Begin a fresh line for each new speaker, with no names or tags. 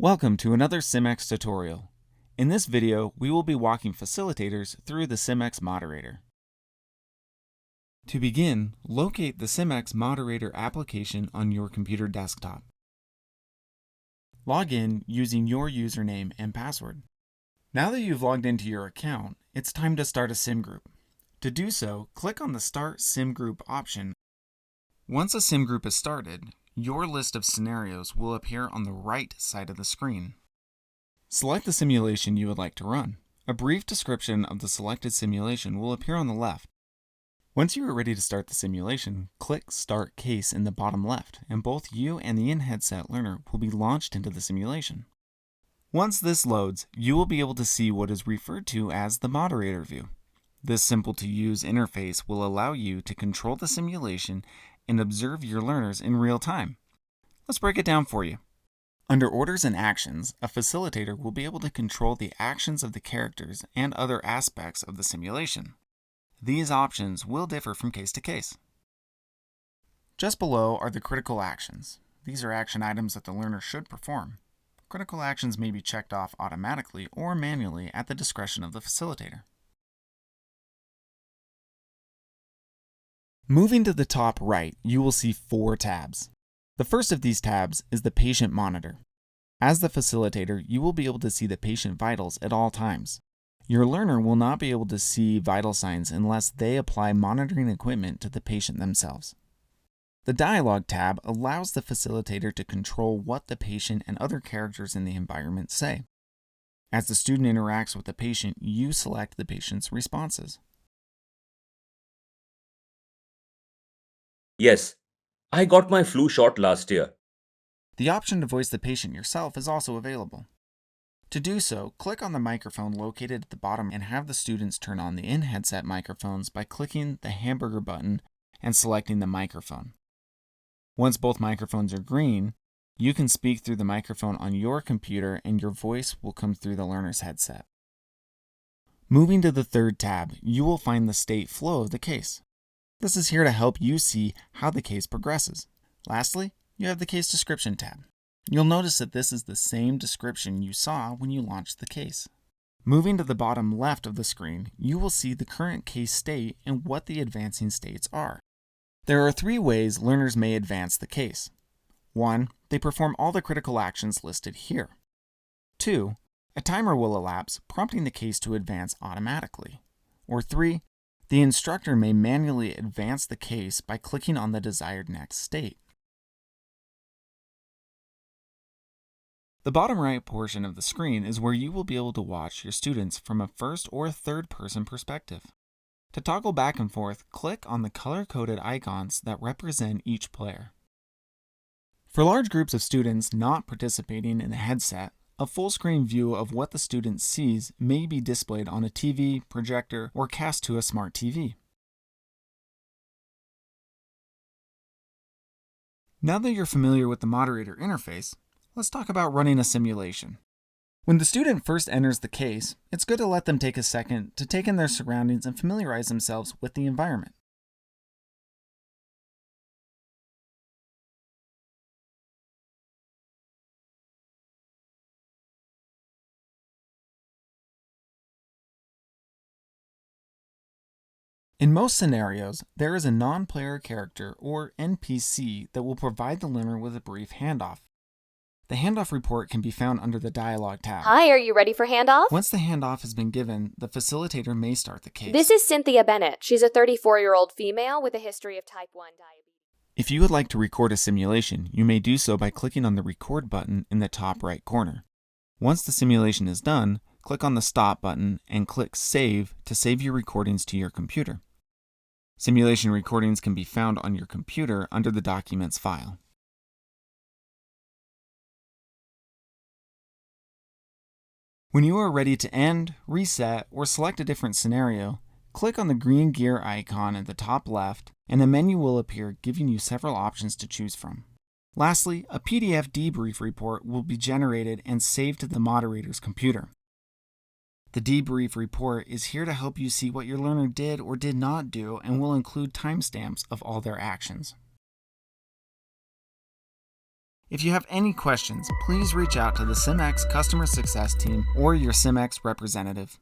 Welcome to another SimX tutorial. In this video, we will be walking facilitators through the SimX Moderator. To begin, locate the SimX Moderator application on your computer desktop. Log in using your username and password. Now that you've logged into your account, it's time to start a sim group. To do so, click on the Start Sim Group option. Once a sim group is started, your list of scenarios will appear on the right side of the screen. Select the simulation you would like to run. A brief description of the selected simulation will appear on the left. Once you are ready to start the simulation, click Start Case in the bottom left, and both you and the in-headset learner will be launched into the simulation. Once this loads, you will be able to see what is referred to as the moderator view. This simple-to-use interface will allow you to control the simulation and observe your learners in real time. Let's break it down for you. Under Orders and Actions, a facilitator will be able to control the actions of the characters and other aspects of the simulation. These options will differ from case to case. Just below are the critical actions. These are action items that the learner should perform. Critical actions may be checked off automatically or manually at the discretion of the facilitator. Moving to the top right, you will see 4 tabs. The first of these tabs is the Patient Monitor. As the facilitator, you will be able to see the patient vitals at all times. Your learner will not be able to see vital signs unless they apply monitoring equipment to the patient themselves. The Dialogue tab allows the facilitator to control what the patient and other characters in the environment say. As the student interacts with the patient, you select the patient's responses.
Yes, I got my flu shot last year.
The option to voice the patient yourself is also available. To do so, click on the microphone located at the bottom and have the students turn on the in-headset microphones by clicking the hamburger button and selecting the microphone. Once both microphones are green, you can speak through the microphone on your computer and your voice will come through the learner's headset. Moving to the third tab, you will find the state flow of the case. This is here to help you see how the case progresses. Lastly, you have the Case Description tab. You'll notice that this is the same description you saw when you launched the case. Moving to the bottom left of the screen, you will see the current case state and what the advancing states are. There are 3 ways learners may advance the case. 1. They perform all the critical actions listed here. 2. A timer will elapse, prompting the case to advance automatically. Or 3. The instructor may manually advance the case by clicking on the desired next state. The bottom right portion of the screen is where you will be able to watch your students from a first or third person perspective. To toggle back and forth, click on the color-coded icons that represent each player. For large groups of students not participating in the headset, a full-screen view of what the student sees may be displayed on a TV, projector, or cast to a smart TV. Now that you're familiar with the moderator interface, let's talk about running a simulation. When the student first enters the case, it's good to let them take a second to take in their surroundings and familiarize themselves with the environment. In most scenarios, there is a non-player character, or NPC, that will provide the learner with a brief handoff. The handoff report can be found under the Dialogue tab.
Hi, are you ready for handoff?
Once the handoff has been given, the facilitator may start the case.
This is Cynthia Bennett. She's a 34-year-old female with a history of type 1 diabetes.
If you would like to record a simulation, you may do so by clicking on the Record button in the top right corner. Once the simulation is done, click on the Stop button and click Save to save your recordings to your computer. Simulation recordings can be found on your computer under the Documents file. When you are ready to end, reset, or select a different scenario, click on the green gear icon at the top left, and a menu will appear giving you several options to choose from. Lastly, a PDF debrief report will be generated and saved to the moderator's computer. The debrief report is here to help you see what your learner did or did not do and will include timestamps of all their actions. If you have any questions, please reach out to the SimX customer success team or your SimX representative.